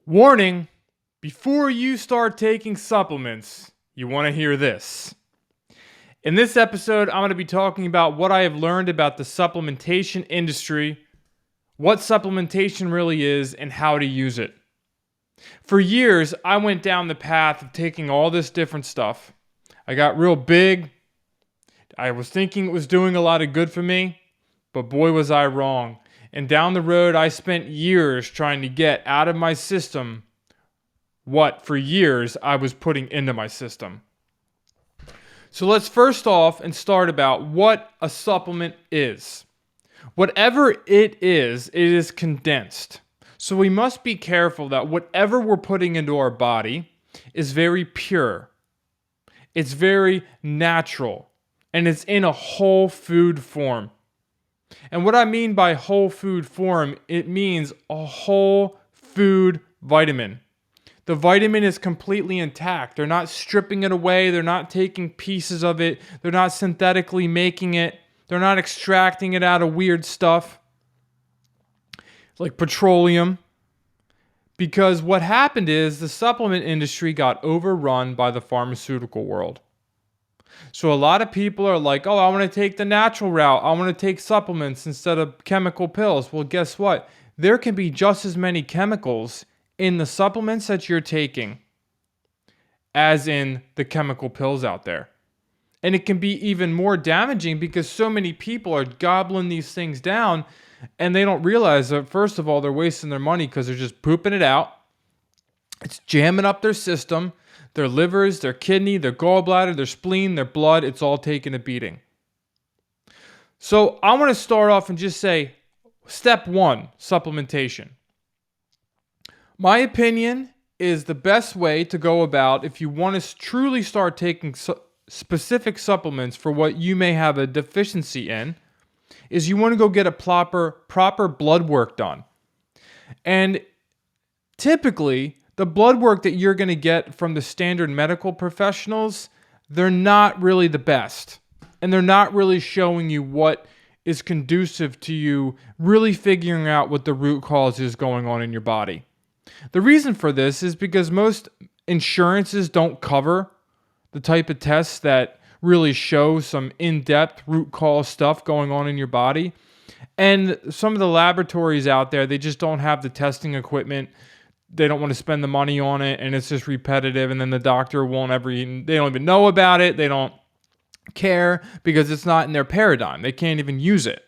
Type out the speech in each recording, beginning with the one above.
Warning, before you start taking supplements, you want to hear this. In this episode, I'm going to be talking about what I have learned about the supplementation industry, what supplementation really is, and how to use it. For years, I went down the path of taking all this different stuff. I got real big. I was thinking it was doing a lot of good for me, but boy was I wrong. And down the road, I spent years trying to get out of my system what, for years, I was putting into my system. So let's first off and start about what a supplement is. Whatever it is condensed. So we must be careful that whatever we're putting into our body is very pure. It's very natural. And it's in a whole food form. And what I mean by whole food form, it means a whole food vitamin. The vitamin is completely intact. They're not stripping it away. They're not taking pieces of it. They're not synthetically making it. They're not extracting it out of weird stuff like petroleum. Because what happened is the supplement industry got overrun by the pharmaceutical world. So a lot of people are like, oh, I want to take the natural route. I want to take supplements instead of chemical pills. Well, guess what? There can be just as many chemicals in the supplements that you're taking as in the chemical pills out there. And it can be even more damaging because so many people are gobbling these things down and they don't realize that, first of all, they're wasting their money because they're just pooping it out. It's jamming up their system. Their livers, their kidney, their gallbladder, their spleen, their blood, it's all taking a beating. So I want to start off and just say, step one, supplementation. My opinion is the best way to go about if you want to truly start taking specific supplements for what you may have a deficiency in, is you want to go get a proper blood work done. And typically, the blood work that you're going to get from the standard medical professionals, they're not really the best. And they're not really showing you what is conducive to you really figuring out what the root cause is going on in your body. The reason for this is because most insurances don't cover the type of tests that really show some in-depth root cause stuff going on in your body. And some of the laboratories out there, they just don't have the testing equipment. They don't want to spend the money on it, and it's just repetitive, and then the doctor they don't even know about it. They don't care because it's not in their paradigm. They can't even use it.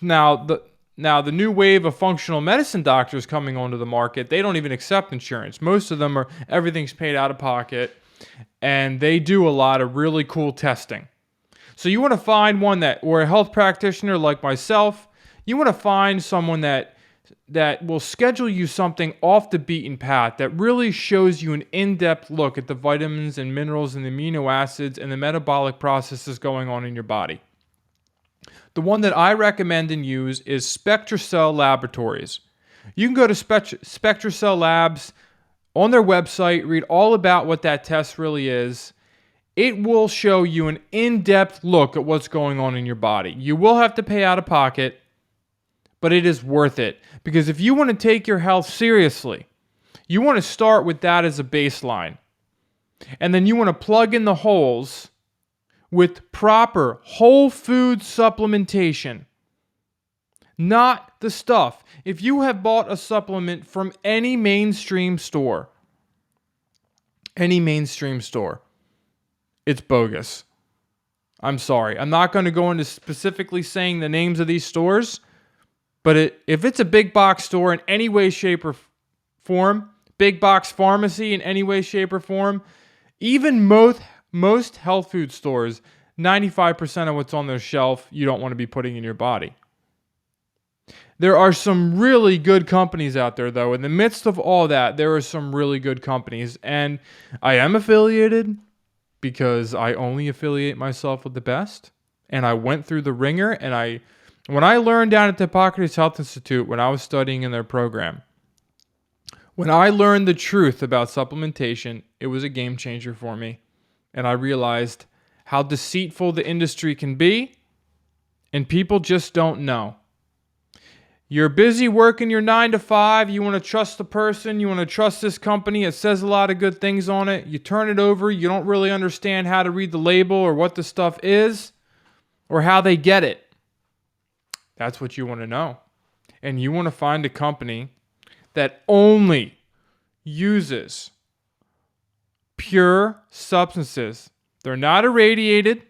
Now the new wave of functional medicine doctors coming onto the market, they don't even accept insurance. Most of them everything's paid out of pocket, and they do a lot of really cool testing. So you want to find one or a health practitioner like myself, you want to find someone that will schedule you something off the beaten path that really shows you an in-depth look at the vitamins and minerals and the amino acids and the metabolic processes going on in your body. The one that I recommend and use is SpectraCell Laboratories. You can go to SpectraCell Labs on their website, read all about what that test really is. It will show you an in-depth look at what's going on in your body. You will have to pay out of pocket, but it is worth it. Because if you want to take your health seriously, you want to start with that as a baseline. And then you want to plug in the holes with proper whole food supplementation. Not the stuff. If you have bought a supplement from any mainstream store, it's bogus. I'm sorry. I'm not going to go into specifically saying the names of these stores. But if it's a big box store in any way, shape, or form, big box pharmacy in any way, shape, or form, even most health food stores, 95% of what's on their shelf, you don't want to be putting in your body. There are some really good companies out there, though. In the midst of all that, there are some really good companies. And I am affiliated because I only affiliate myself with the best. And I went through the ringer, and when I learned down at the Hippocrates Health Institute, when I was studying in their program, when I learned the truth about supplementation, it was a game changer for me. And I realized how deceitful the industry can be, and people just don't know. You're busy working your 9 to 5. You want to trust the person. You want to trust this company. It says a lot of good things on it. You turn it over. You don't really understand how to read the label or what the stuff is or how they get it. That's what you want to know. And you want to find a company that only uses pure substances. They're not irradiated.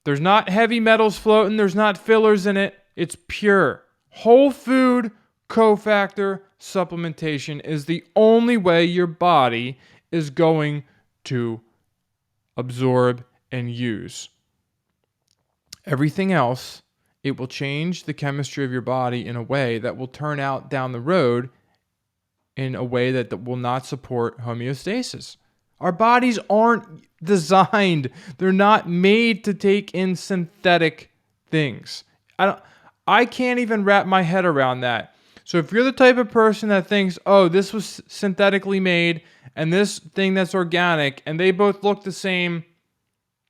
There's not heavy metals floating. There's not fillers in it. It's pure. Whole food cofactor supplementation is the only way your body is going to absorb and use. Everything else, it will change the chemistry of your body in a way that will turn out down the road in a way that will not support homeostasis. Our bodies aren't designed. They're not made to take in synthetic things. I can't even wrap my head around that. So if you're the type of person that thinks, oh, this was synthetically made and this thing that's organic and they both look the same,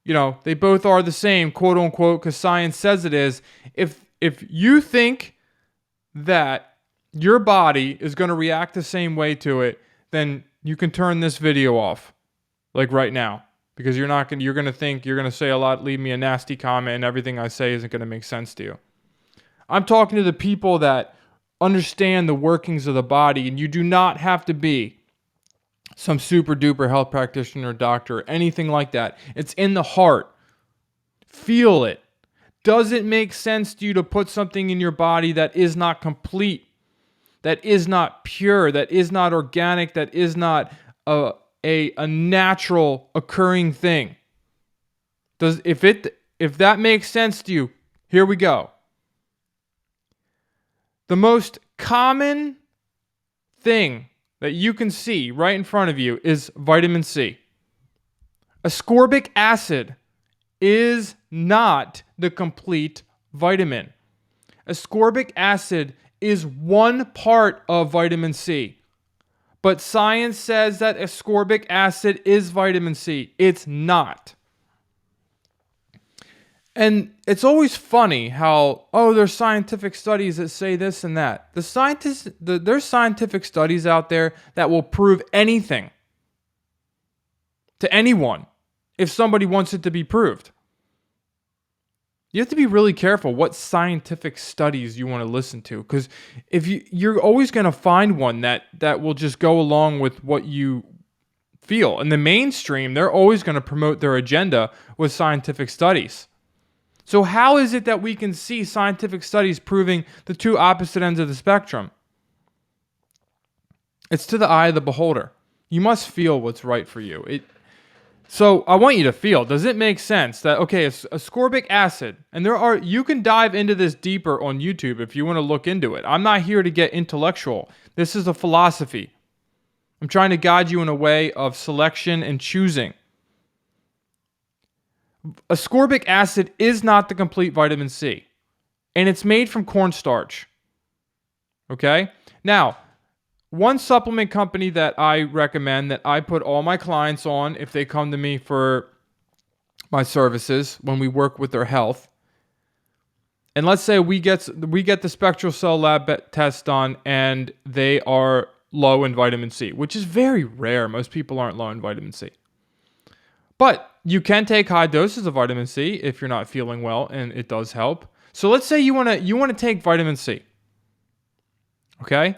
they both are the same, quote unquote, because science says it is. If you think that your body is going to react the same way to it, then you can turn this video off, like right now, because you're going to say a lot, leave me a nasty comment, and everything I say isn't going to make sense to you. I'm talking to the people that understand the workings of the body, and you do not have to be some super duper health practitioner or doctor or anything like that. It's in the heart. Feel it. Does it make sense to you to put something in your body that is not complete, that is not pure, that is not organic, that is not a natural occurring thing? If that makes sense to you, here we go. The most common thing that you can see right in front of you is vitamin C. Ascorbic acid is not the complete vitamin. Ascorbic acid is one part of vitamin C. But science says that ascorbic acid is vitamin C. It's not. And it's always funny how, there's scientific studies that say this and that. There's scientific studies out there that will prove anything to anyone if somebody wants it to be proved. You have to be really careful what scientific studies you want to listen to, because if you're always going to find one that will just go along with what you feel. In the mainstream, they're always going to promote their agenda with scientific studies. So how is it that we can see scientific studies proving the two opposite ends of the spectrum? It's to the eye of the beholder. You must feel what's right for you. So I want you to feel, does it make sense that, okay, ascorbic acid, and you can dive into this deeper on YouTube if you want to look into it. I'm not here to get intellectual. This is a philosophy. I'm trying to guide you in a way of selection and choosing. Ascorbic acid is not the complete vitamin C, and it's made from cornstarch. Okay? Now, one supplement company that I recommend that I put all my clients on if they come to me for my services when we work with their health. And let's say we get the spectral cell lab test done and they are low in vitamin C, which is very rare. Most people aren't low in vitamin C. But you can take high doses of vitamin C if you're not feeling well, and it does help. So let's say you want to take vitamin C. Okay?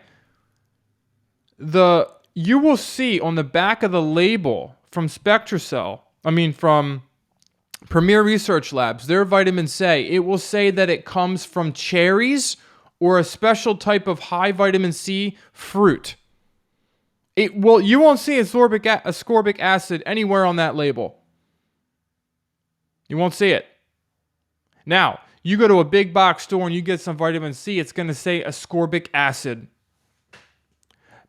You will see on the back of the label from from Premier Research Labs, their vitamin C, it will say that it comes from cherries or a special type of high vitamin C fruit. You won't see ascorbic acid anywhere on that label. You won't see it. Now, you go to a big box store and you get some vitamin C, it's going to say ascorbic acid.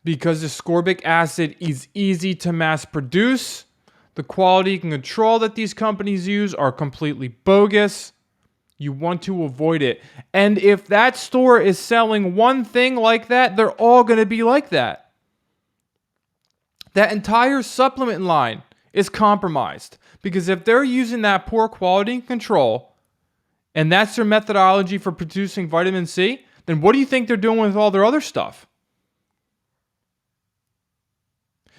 Because ascorbic acid is easy to mass produce. The quality and control that these companies use are completely bogus. You want to avoid it. And if that store is selling one thing like that, they're all going to be like that. That entire supplement line is compromised. Because if they're using that poor quality control, and that's their methodology for producing vitamin C, then what do you think they're doing with all their other stuff?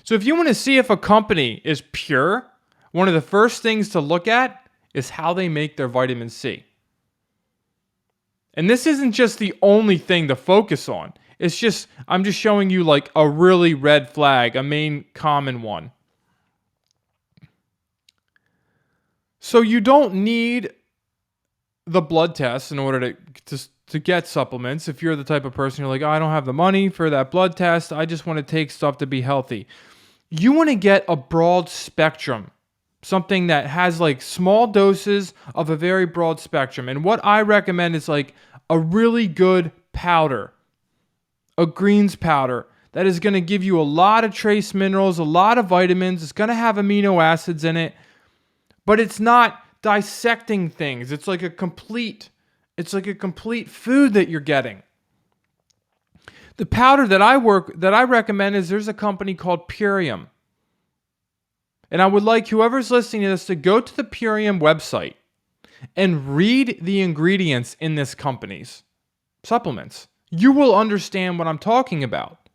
So if you want to see if a company is pure, one of the first things to look at is how they make their vitamin C. And this isn't just the only thing to focus on. I'm just showing you like a really red flag, a main common one. So you don't need the blood test in order to get supplements. If you're the type of person you're like, oh, I don't have the money for that blood test, I just want to take stuff to be healthy. You want to get a broad spectrum, something that has like small doses of a very broad spectrum. And what I recommend is like a really good powder, a greens powder that is going to give you a lot of trace minerals, a lot of vitamins. It's going to have amino acids in it, but it's not dissecting things. It's like a complete food that you're getting. The powder that I recommend is there's a company called Purium. And I would like whoever's listening to this to go to the Purium website and read the ingredients in this company's supplements. You will understand what I'm talking about.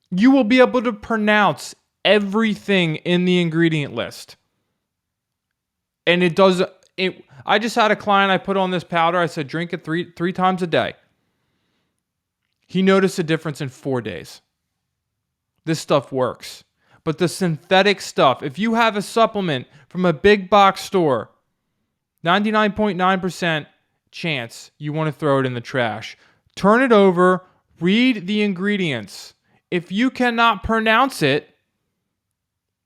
You will be able to pronounce everything in the ingredient list. And I just had a client I put on this powder. I said, drink it three times a day. He noticed a difference in 4 days. This stuff works. But the synthetic stuff, if you have a supplement from a big box store, 99.9% chance you want to throw it in the trash. Turn it over, read the ingredients. If you cannot pronounce it,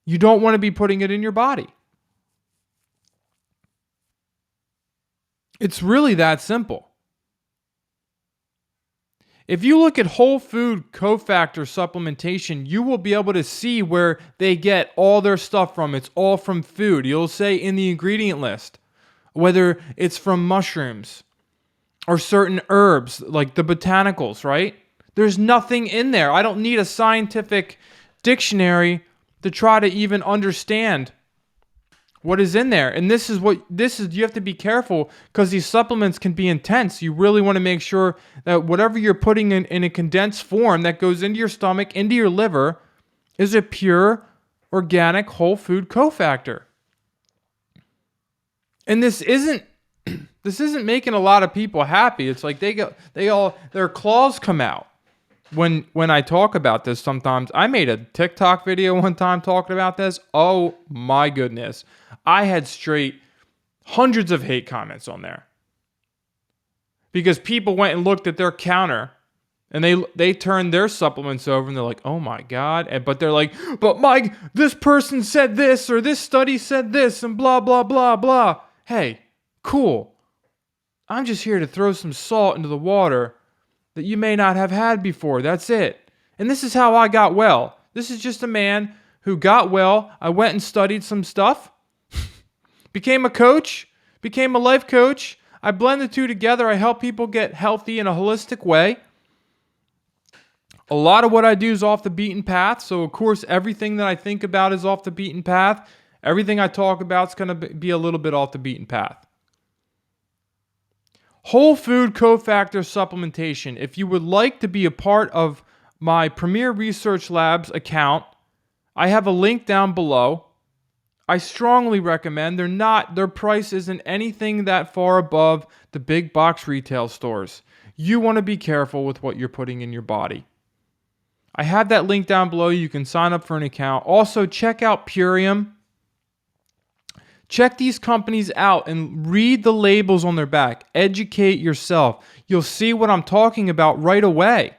you don't want to be putting it in your body. It's really that simple. If you look at whole food cofactor supplementation, you will be able to see where they get all their stuff from. It's all from food. You'll say in the ingredient list, whether it's from mushrooms or certain herbs, like the botanicals, right? There's nothing in there. I don't need a scientific dictionary to try to even understand what is in there. And you have to be careful because these supplements can be intense. You really want to make sure that whatever you're putting in a condensed form that goes into your stomach, into your liver, is a pure, organic, whole food cofactor. And this isn't making a lot of people happy. It's like their claws come out when I talk about this sometimes. I made a TikTok video one time talking about this. Oh my goodness. I had straight hundreds of hate comments on there. Because people went and looked at their counter and they turned their supplements over and they're like, oh my God. But they're like, but Mike, this person said this or this study said this and blah, blah, blah, blah. Hey, cool. I'm just here to throw some salt into the water that you may not have had before. That's it. And this is how I got well. This is just a man who got well. I went and studied some stuff. Became a coach, became a life coach. I blend the two together. I help people get healthy in a holistic way. A lot of what I do is off the beaten path. So, of course, everything that I think about is off the beaten path. Everything I talk about is going to be a little bit off the beaten path. Whole food cofactor supplementation. If you would like to be a part of my Premier Research Labs account, I have a link down below. I strongly recommend. Their price isn't anything that far above the big box retail stores. You want to be careful with what you're putting in your body. I have that link down below. You can sign up for an account. Also, check out Purium. Check these companies out and read the labels on their back. Educate yourself. You'll see what I'm talking about right away.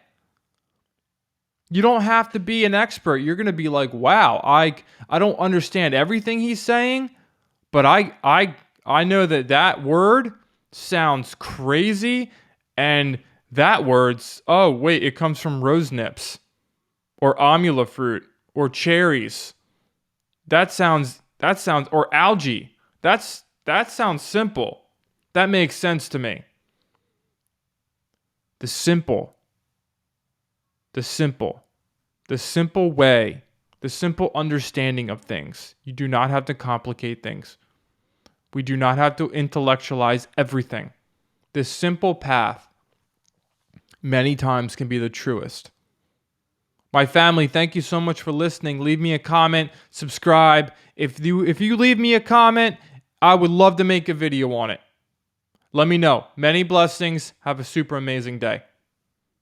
You don't have to be an expert. You're going to be like, wow, I don't understand everything he's saying, but I know that word sounds crazy, and that word's, oh, wait, it comes from rose nips or amula fruit or cherries. That sounds, or algae. That sounds simple. That makes sense to me. The simple way, the simple understanding of things. You do not have to complicate things. We do not have to intellectualize everything. This simple path many times can be the truest. My family, thank you so much for listening. Leave me a comment, subscribe. If you leave me a comment, I would love to make a video on it. Let me know. Many blessings. Have a super amazing day.